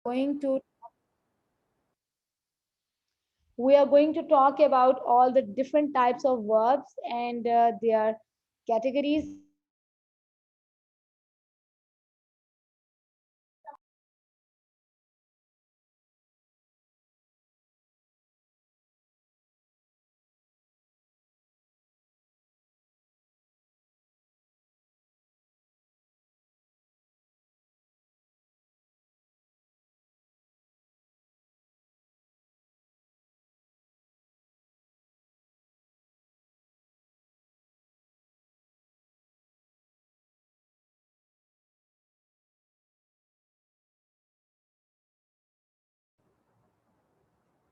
going to talk about all the different types of verbs and their categories.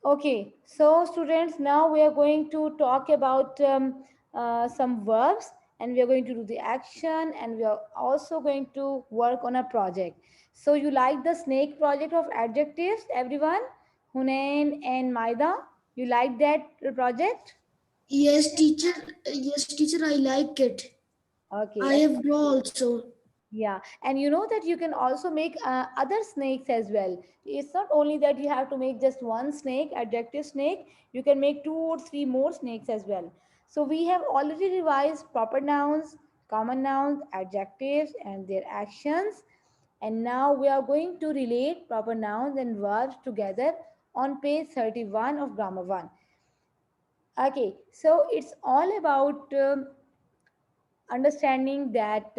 Okay, so students, now we are going to talk about some verbs, and we are going to do the action, and we are also going to work on a project. So you like the snake project of adjectives, everyone? Hunain and Maida, you like that project? Yes, teacher. Yes, teacher. I like it. I Okay. have draw also. Yeah, and you know that you can also make other snakes as well. It's not only that you have to make just one snake, adjective snake, you can make two or three more snakes as well. So we have already revised proper nouns, common nouns, adjectives, and their actions. And now we are going to relate proper nouns and verbs together on page 31 of Grammar 1. Okay, so it's all about understanding that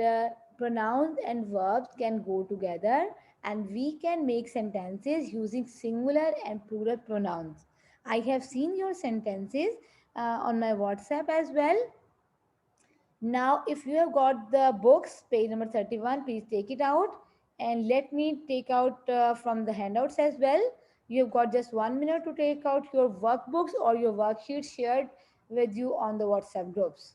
pronouns and verbs can go together, and we can make sentences using singular and plural pronouns. I have seen your sentences on my WhatsApp as well. Now if you have got the books, page number 31, please take it out, and let me take out from the handouts as well. You have got just 1 minute to take out your workbooks or your worksheets shared with you on the WhatsApp groups.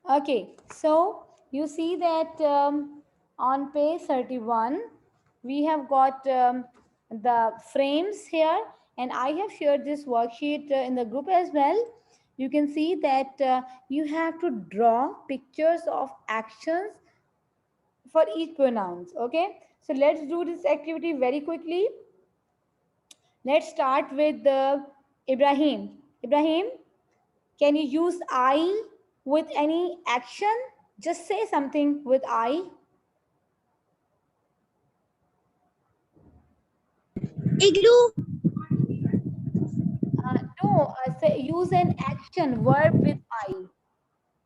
Okay, so you see that on page 31, we have got the frames here, and I have shared this worksheet in the group as well. You can see that you have to draw pictures of actions for each pronouns. Okay, so let's do this activity very quickly. Let's start with Ibrahim. Ibrahim, can you use I with any action? Just say something with I. Igloo. No, say, use an action verb with I.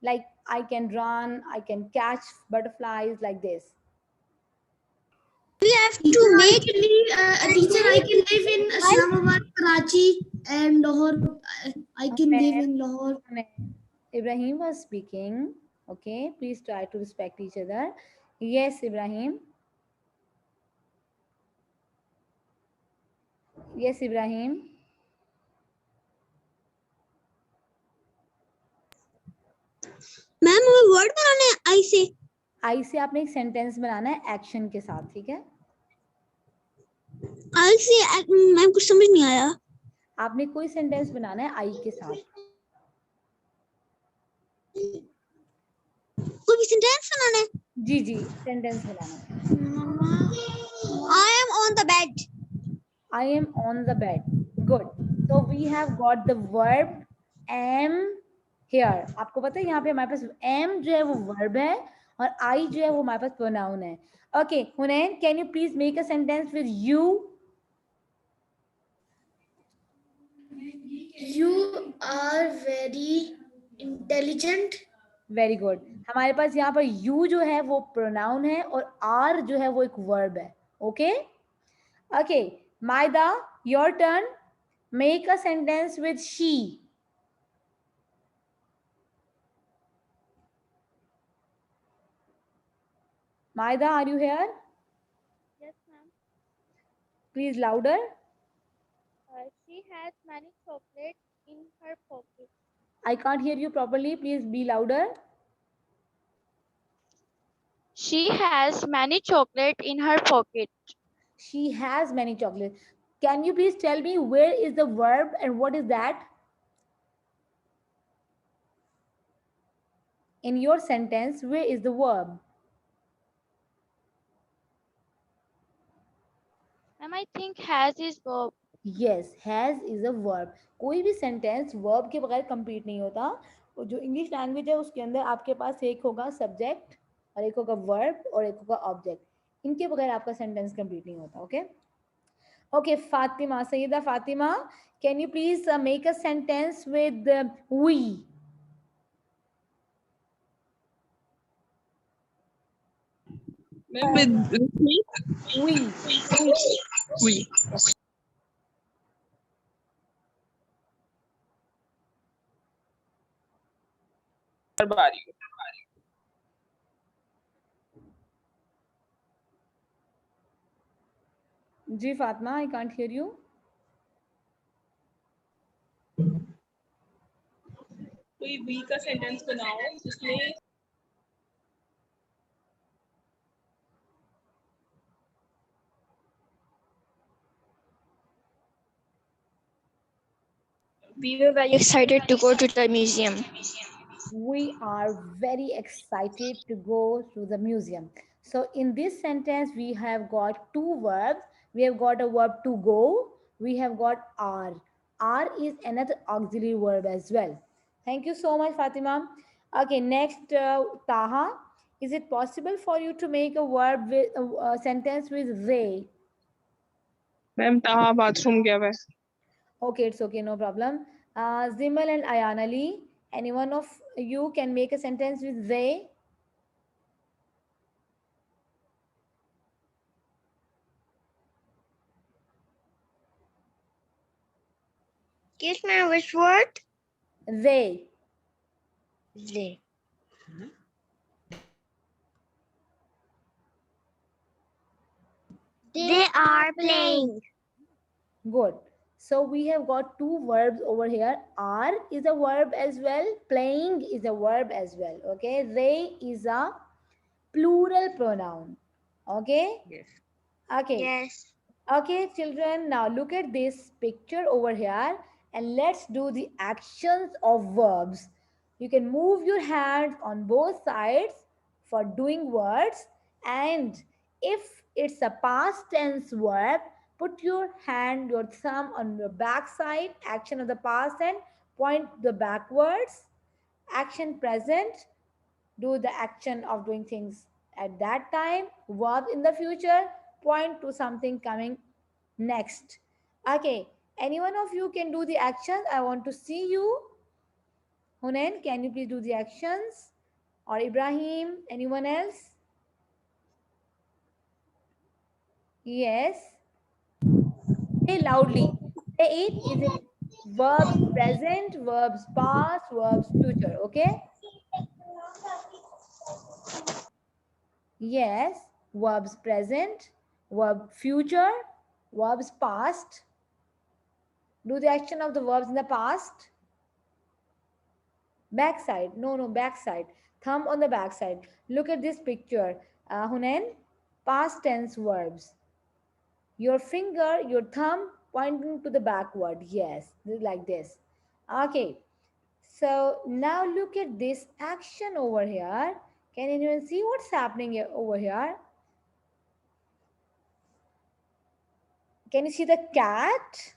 Like I can run, I can catch butterflies, like this. We have to make. Teacher, I can live in Islamabad, Karachi, and Lahore. I can live Amen. in Lahore. Amen. Ibrahim was speaking. Okay, please try to respect each other. Yes, Ibrahim. Yes, Ibrahim. Ma'am हमें word बनाना है आई से आई से आपने एक sentence बनाना है action के साथ, ठीक है? आई से मैम कुछ समझ नहीं आया आपने कोई सेंटेंस बनाना है आई के साथ. कोई भी सेंटेंस बनाना है जी जी, सेंटेंस बनाना है. I M on the bed I am on the bed. Good. So we have got the verb am here. आपको पता है यहाँ पे हमारे पास am जो है वो verb है और I जो है वो हमारे पास pronoun है. Okay, Hunain, can you please make a sentence with you? You are very intelligent. Very good. हमारे पास यहाँ पर you जो है वो pronoun है और are जो है वो एक verb है. Okay? Okay, Maida, your turn. Make a sentence with she. Maida, are you here? Yes, ma'am. Please louder. She has many chocolates in her pocket. I can't hear you properly. Please be louder. She has many chocolates in her pocket. She has many chocolates. Can you please tell me where is the verb and what is that? In your sentence, where is the verb? Ma'am, I think has is verb. Yes, has is a verb. कोई भी sentence verb के बगैर complete नहीं होता. और जो English language है उसके अंदर आपके पास एक होगा subject और एक होगा verb और एक होगा object. इनके बगैर आपका sentence complete नहीं होता. Okay? Okay, Fatima, Sayyida Fatima, can you please make a sentence with we? With me? We. We. Ji Fatma, I can't hear you. कोई वी का सेंटेंस बनाओ जिसमें We were very excited to go to the museum. We are very excited to go to the museum. So in this sentence, we have got two verbs. We have got a verb to go. We have got are. Are is another auxiliary verb as well. Thank you so much, Fatima. Okay, next, Taha. Is it possible for you to make a verb with a sentence with they? Ma'am ताहा bathroom गया है. Okay, it's okay, no problem. Zimal and Ayana Lee, any one of you can make a sentence with they? Yes, ma'am. Which word? They. They. They are playing. Good. So we have got two verbs over here. Are is a verb as well. Playing is a verb as well. Okay. They is a plural pronoun. Okay. Yes. Okay. Yes. Okay, children, now look at this picture over here and let's do the actions of verbs. You can move your hands on both sides for doing words, and if it's a past tense verb, put your hand, your thumb on your back side, action of the past, and point the backwards. Action present, do the action of doing things at that time. Verb in the future, point to something coming next. Okay, any one of you can do the actions. I want to see you. Hunain, can you please do the actions? Or Ibrahim, anyone else? Yes. Say loudly. Say it. Is it verbs present, verbs past, verbs future? Okay. Yes. Verbs present, verb future, verbs past. Do the action of the verbs in the past. Backside. No, backside. Thumb on the backside. Look at this picture. Hunain, past tense verbs. Your finger, your thumb pointing to the backward. Yes, like this. Okay. So now look at this action over here. Can anyone see what's happening over here? Can you see the cat?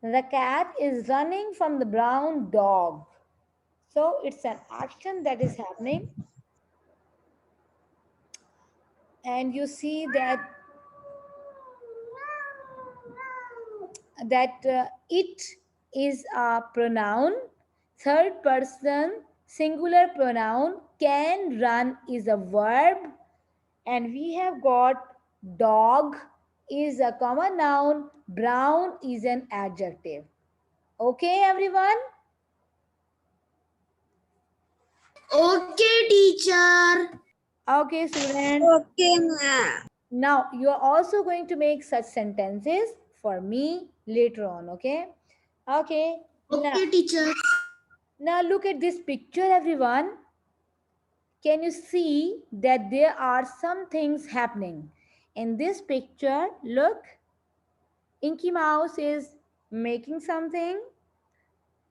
The cat is running from the brown dog. So it's an action that is happening. And you see that it is a pronoun, third person singular pronoun, can run is a verb, and we have got dog is a common noun, brown is an adjective. Okay, everyone? Okay, teacher. Okay, students. Okay, ma'am. Now you are also going to make such sentences for me later on. Okay. Okay. Now, Okay, teacher. now look at this picture, everyone. Can you see that there are some things happening in this picture? Look, Inky Mouse is making something,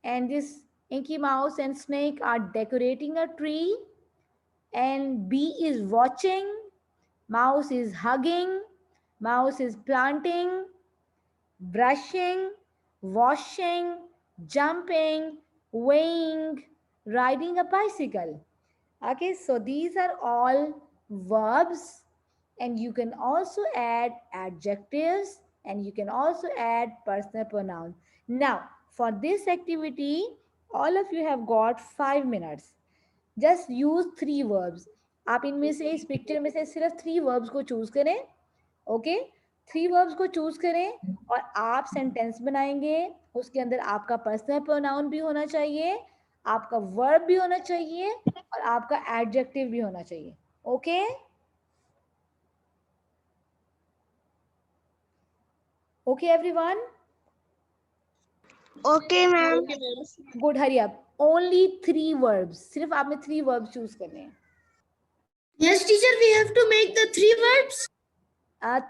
and this Inky Mouse and Snake are decorating a tree, and Bee is watching, Mouse is hugging, Mouse is planting, brushing, washing, jumping, weighing, riding a bicycle. Okay, so these are all verbs, and you can also add adjectives, and you can also add personal pronouns. Now, for this activity, all of you have got 5 minutes. Just use 3 verbs. आप इनमें से इस picture में से सिर्फ 3 verbs को choose करें. Okay, 3 verbs को चूज करें और आप सेंटेंस बनाएंगे. उसके अंदर आपका पर्सनल प्रोनाउन भी होना चाहिए, आपका वर्ब भी होना चाहिए और आपका एडजेक्टिव भी होना चाहिए. Okay, okay everyone. Okay, ma'am. Okay, ma'am. Good, hurry up. Only 3 verbs, सिर्फ आपने 3 verbs चूज करने हैं. Yes, teacher, we have to make the 3 verbs.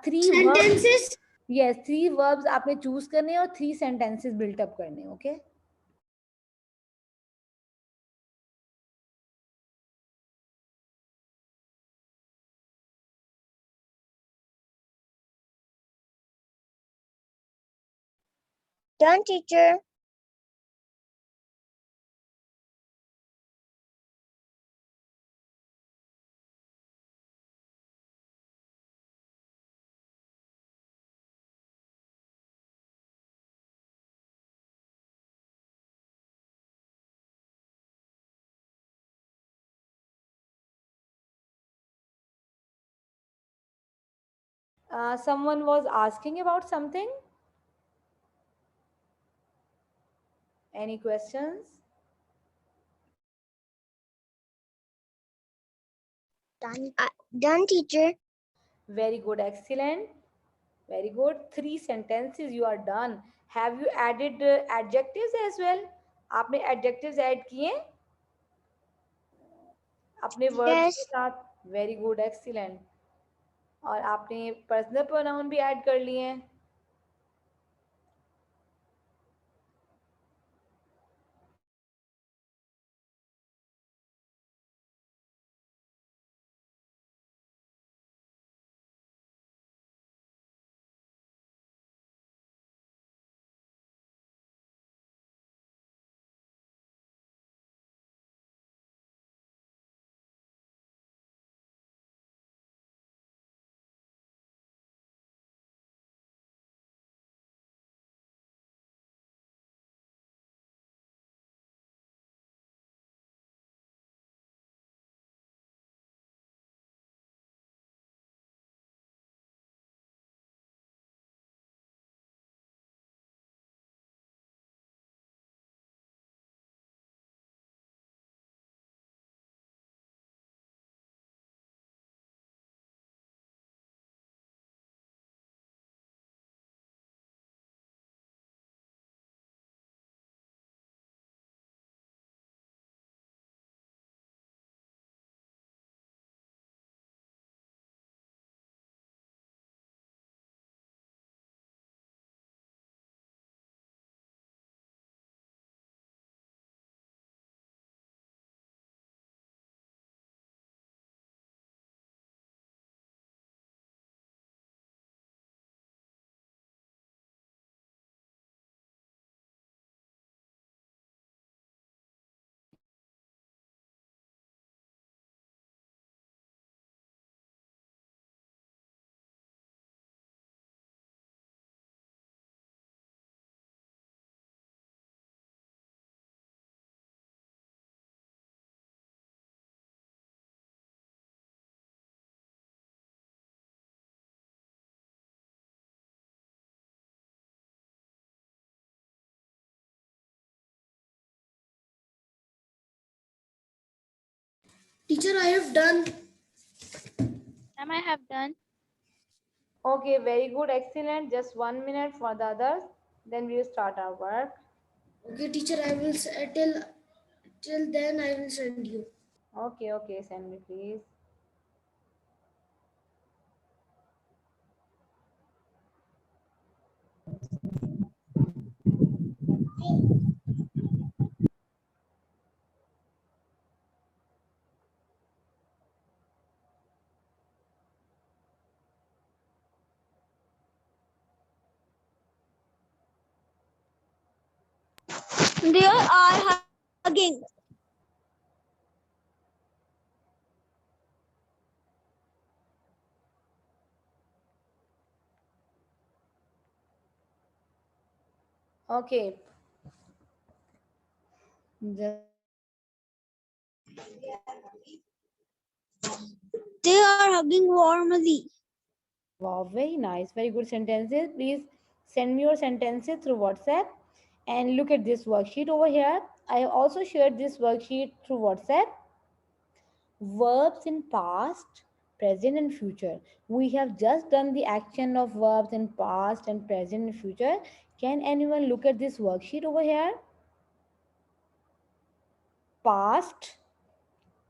3 verbs. Sentences. Yes, 3 verbs आपने चूज करने हैं और 3 sentences बिल्टअप करने हैं. Okay. Done, teacher. Someone was asking about something. Any questions? Done, teacher. Very good, excellent. Very good. 3 sentences you are done. Have you added adjectives as well? आपने adjectives add किए अपने verbs के Yes. साथ? Very good, excellent. और आपने personal pronoun भी add कर लिए हैं. Teacher, I have done. Ma'am, I have done. Okay, very good, excellent. Just 1 minute for the others. Then we will start our work. Okay, teacher, I will till then I will send you. Okay, okay, send me please. They are hugging. Okay. Just They are hugging warmly. wow, very nice, very good sentences. Please send me your sentences through WhatsApp and look at this worksheet over here. I have also shared this worksheet through WhatsApp. Verbs in past, present, and future. We have just done the action of verbs in past and present and future. Can anyone look at this worksheet over here? Past,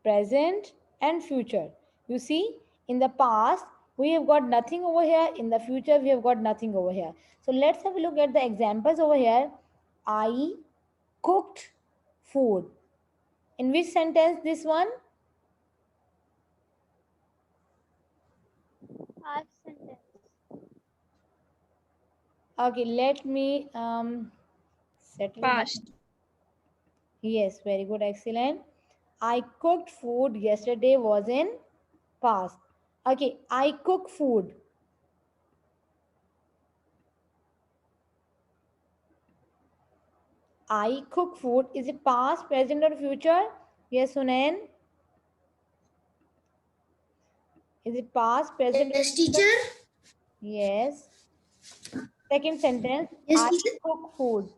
present, and future. You see, in the past, we have got nothing over here. In the future, we have got nothing over here. So let's have a look at the examples over here. I cooked food. In which sentence this one? Past sentence. Okay, let me settle down. Past. Yes, very good, excellent. I cooked food yesterday was in past. Okay, I cook food. I cook food. Is it past, present, or future? Yes, Hunain. Is it past, present, or Yes, future? teacher. Yes. Second sentence. Yes, I teacher. cook food.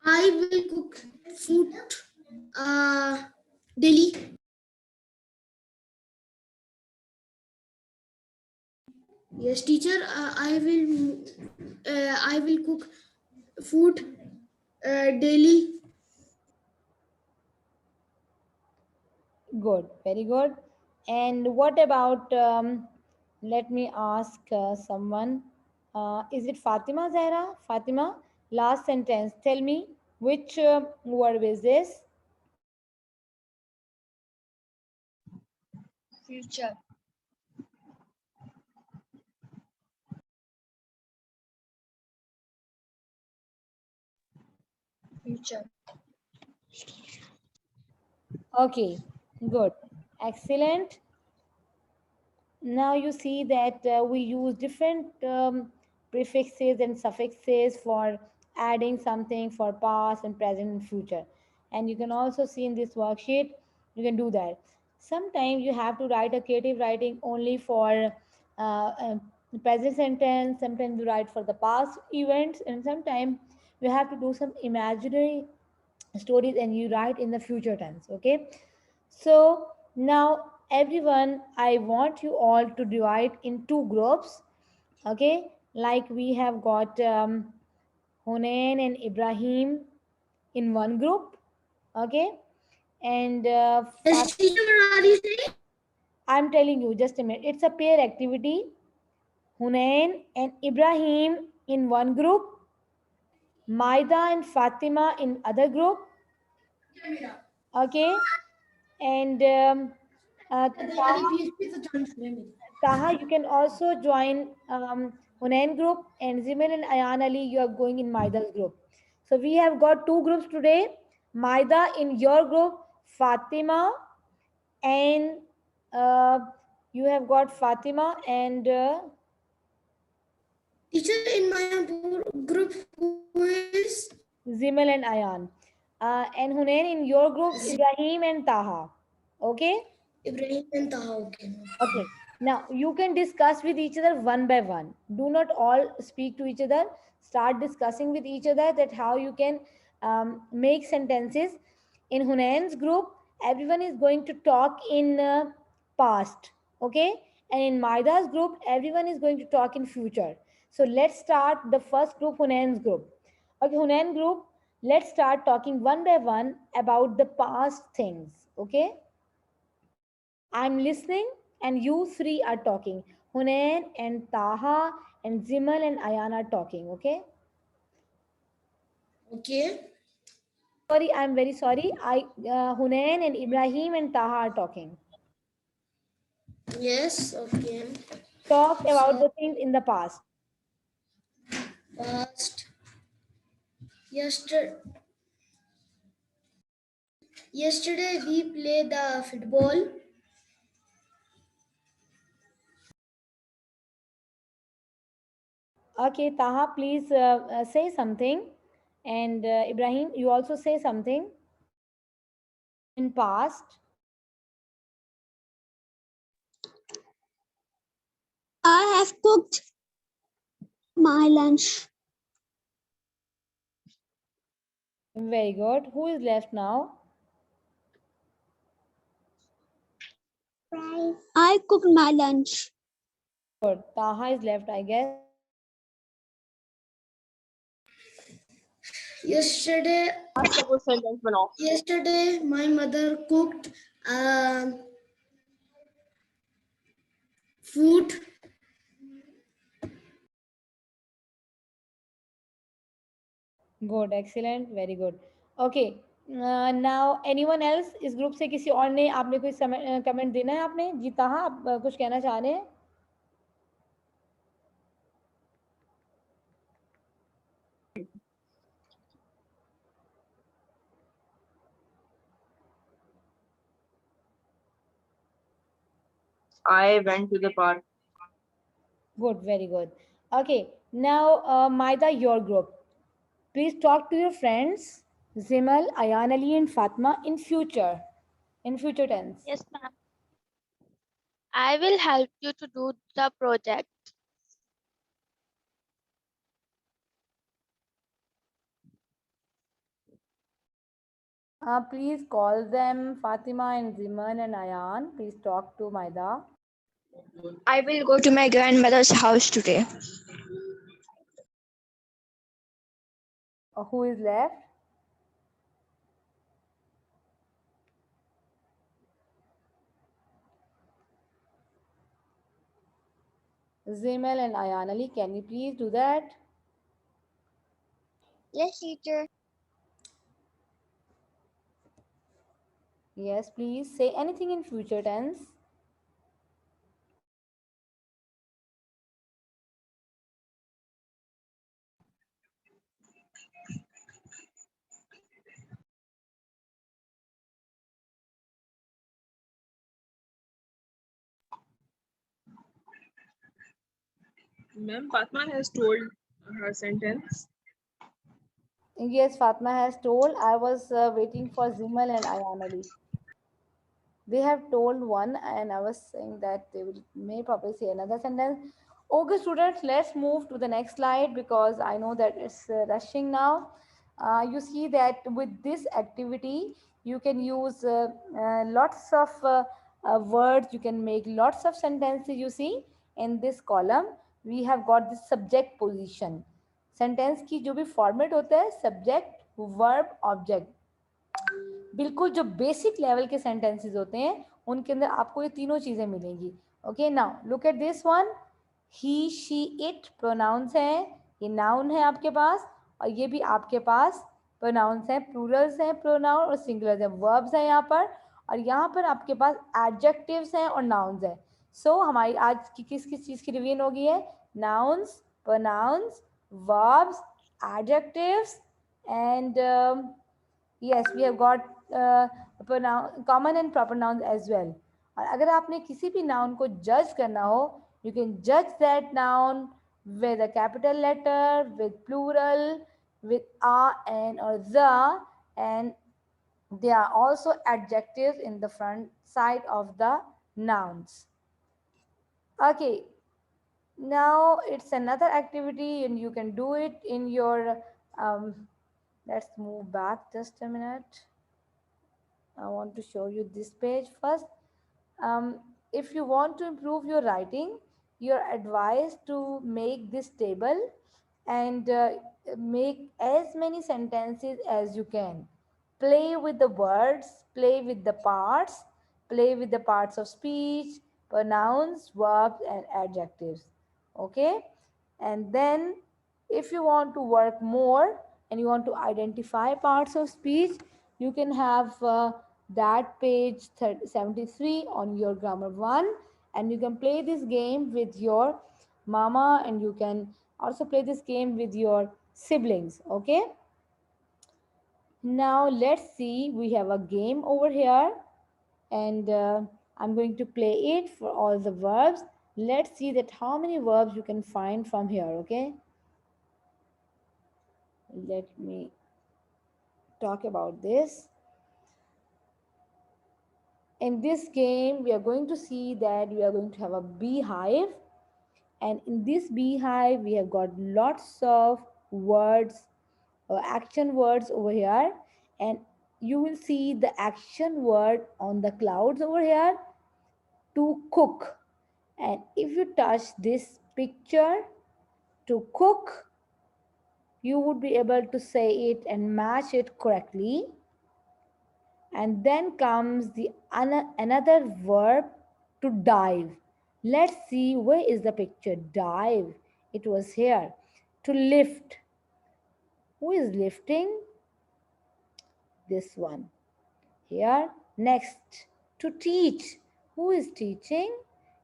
I will cook food daily. Yes, teacher. I will cook food daily. Good, very good. And what about, let me ask someone, is it Fatima Zahra? Fatima, last sentence. Tell me which verb is this? Future. Future. Okay, good. Excellent. Now you see that we use different prefixes and suffixes for adding something for past and present and future. And you can also see in this worksheet, you can do that. Sometimes you have to write a creative writing only for present sentence, sometimes you write for the past events, and sometimes you have to do some imaginary stories and you write in the future tense. Okay, so now everyone, I want you all to divide in two groups. Okay, like we have got Hunain and Ibrahim in one group. Okay, and Yes, teacher. What are you saying? I'm telling you, just a minute. It's a pair activity. Hunain and Ibrahim in one group, Maida and Fatima in other group. Okay, and Taha, you can also join Hunain group, and Zimil and Ayan Ali, you are going in Maida's group. So we have got two groups today. Maida in your group, Fatima, and uh, you have got Fatima and Teacher, in my group, who is Zimil and Ayan. And Hunain in your group, Ibrahim and Taha. Okay? Ibrahim and Taha? Okay. Okay. Now you can discuss with each other one by one. Do not all speak to each other. Start discussing with each other that how you can make sentences. In Hunain's group, everyone is going to talk in past, okay? And in Maida's group, everyone is going to talk in future. So let's start the first group, Hunain's group. Okay, Hunain group, let's start talking one by one about the past things, okay? I'm listening and you three are talking. Hunain and Taha and Zimal and Ayan are talking, okay? Okay. Sorry, I'm very sorry. Hunain and Ibrahim and Taha are talking. Yes. Okay. Talk about So the things in the past. past. Yesterday. Yesterday we played the football. Okay, Taha, please say something. And Ibrahim, you also say something in past. I have cooked my lunch. Very good. Who is left now? I cooked my lunch. Good. Taha is left, I guess. Yesterday. आज का कोई sentence बनाओ. Yesterday my mother cooked food. Good, excellent, very good. Okay, now anyone else इस group से किसी और ने आपने कोई कमेंट देना है आपने जी ताहा आप कुछ कहना चाह रहे हैं I went to the park. good, very good. Okay, now Maida, your group. Please talk to your friends Zimal, Ayan Ali and Fatma in future tense. Yes, ma'am. I will help you to do the project. Please call them Fatima and Zimal and Ayan. Please talk to Maida. I will go to my grandmother's house today. Who is left? Zimal and Ayan Ali. Can you please do that? Yes, teacher. Yes, please say anything in future tense. Ma'am, Fatma has told her sentence. Yes, Fatma has told. I was waiting for Zimal and Ayan Ali. They have told one, and I was saying that they will may probably say another sentence. Okay, students, let's move to the next slide because I know that it's rushing now. You see that with this activity, you can use lots of words. You can make lots of sentences. You see, in this column, we have got this subject position. Sentence की जो भी format होता है subject verb object बिल्कुल जो basic level के sentences होते हैं उनके अंदर आपको ये तीनों चीजें मिलेंगी okay now look at this one he she it pronouns है ये नाउन है आपके पास और ये भी आपके पास प्रोनाउंस हैं प्लूरल्स हैं प्रोनाउन और सिंगुलर्स हैं वर्ब्स हैं यहाँ पर और यहाँ पर आपके पास एडजेक्टिव्स हैं और नाउन्स हैं सो हमारी आज की किस किस चीज़ की रिवीजन होगी है nouns pronouns verbs adjectives and yes we have got common and proper nouns as well और अगर आपने किसी भी noun को judge करना हो you can judge that noun with a capital letter with plural with a and or the and there are also adjectives in the front side of the nouns Okay, now it's another activity and you can do it in your, let's move back just a minute. I want to show you this page first. Um, if you want to improve your writing, you're advised to make this table and make as many sentences as you can. Play with the words, play with the parts, play with the parts of speech, pronouns, verbs, and adjectives. Okay? And then, if you want to work more and you want to identify parts of speech, you can have that page 73 on your grammar 1, and you can play this game with your mama, and you can also play this game with your siblings. Okay, now let's see, we have a game over here, and I'm going to play it for all the verbs. Let's see that how many verbs you can find from here. Okay, let me talk about this. In this game, we are going to see that we are going to have a beehive, and in this beehive, we have got lots of words, action words over here, and you will see the action word on the clouds over here, to cook. And if you touch this picture, to cook, you would be able to say it and match it correctly. And then comes the another verb, to dive. Let's see, where is the picture? Dive, it was here. To lift, who is lifting? This one here. Next, to teach, who is teaching?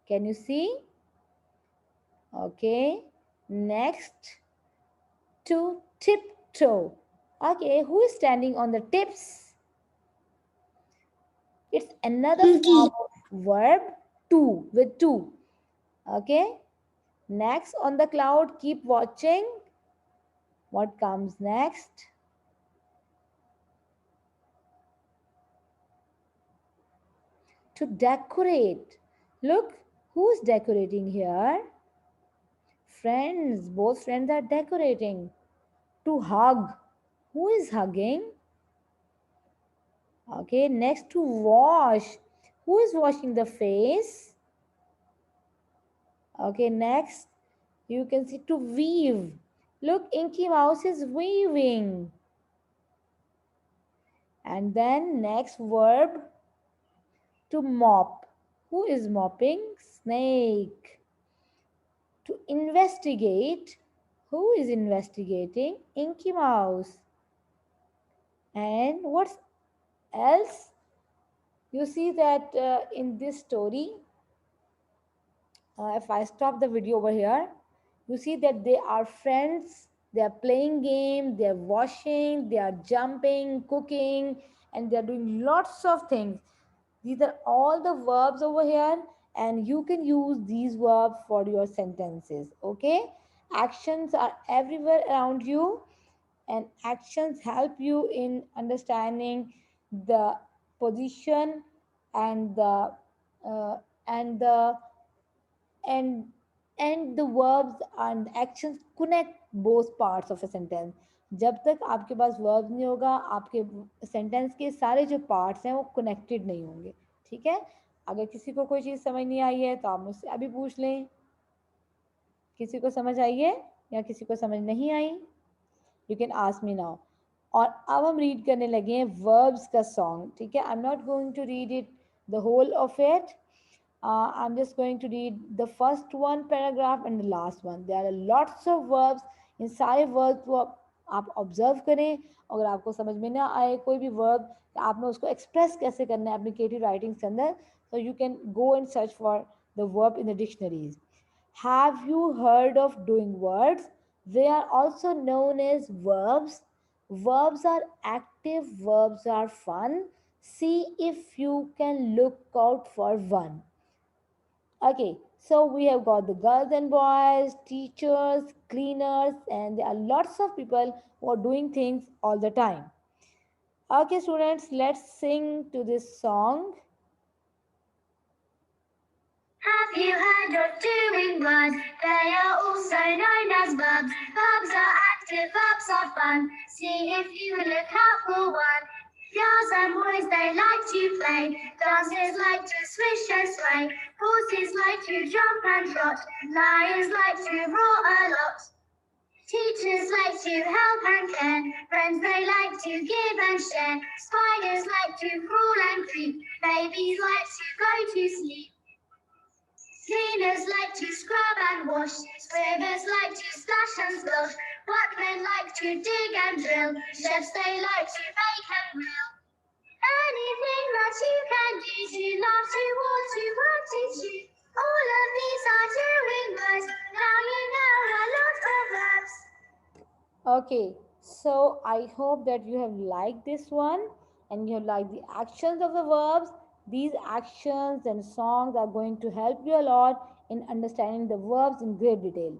Can you see? Okay, next, to tiptoe. Okay, who is standing on the tips? It's another Monkey. form of verb, to, with to. Okay, next, on the cloud, keep watching. What comes next? To decorate. Look, who's decorating here? Friends, both friends are decorating. To hug, who is hugging? Okay, next, to wash, who is washing the face? Okay, next, you can see to weave. Look, Inky Mouse is weaving. And then next verb, to mop. Who is mopping? Snake. To investigate. Who is investigating? Inky Mouse. And what else? You see that in this story, if I stop the video over here, you see that they are friends, they are playing game, they are washing, they are jumping, cooking, and they are doing lots of things. These are all the verbs over here, and you can use these verbs for your sentences. Okay, actions are everywhere around you, and actions help you in understanding the position and the uh, and the and and the verbs and actions connect both parts of a sentence. जब तक आपके पास verb नहीं होगा, आपके sentence के सारे जो parts हैं वो कनेक्टेड नहीं होंगे. ठीक है, अगर किसी को कोई चीज़ समझ नहीं आई है तो आप मुझसे अभी पूछ लें. किसी को समझ आई है या किसी को समझ नहीं आई? You can ask me now. और अब हम रीड करने लगे हैं वर्ब्स का सॉन्ग. ठीक है, I am not going to read it the whole of it. I'm just going to read the first one paragraph and the last one. There are lots of verbs. इन सारे verb को आप observe करें. अगर आपको समझ में ना आए कोई भी वर्ब, आपने उसको एक्सप्रेस कैसे करना है अपनी क्रिएटिव राइटिंग के अंदर, so you can go and search for the verb in the dictionaries. Have you heard of doing words? They are also known as verbs. Verbs are active, verbs are fun. See if you can look out for one. Okay, so we have got the girls and boys, teachers, cleaners, and there are lots of people who are doing things all the time. Okay, students, let's sing to this song. Have you heard of doing words? They are also known as verbs. Verbs are active, verbs are fun. See if you look out for one. Girls and boys, they like to play. Dancers like to swish and sway. Horses like to jump and trot. Lions like to roar a lot. Teachers like to help and care. Friends, they like to give and share. Spiders like to crawl and creep. Babies like to go to sleep. Cleaners like to scrub and wash. Swimmers like to splash and splosh. Workmen like to dig and drill. Chefs, they like to bake and grill. Anything that you can do to laugh, to walk, to work, to chew. All of these are doing words. Now you know a lot of verbs. Okay, so I hope that you have liked this one and you have liked the actions of the verbs. These actions and songs are going to help you a lot in understanding the verbs in great detail.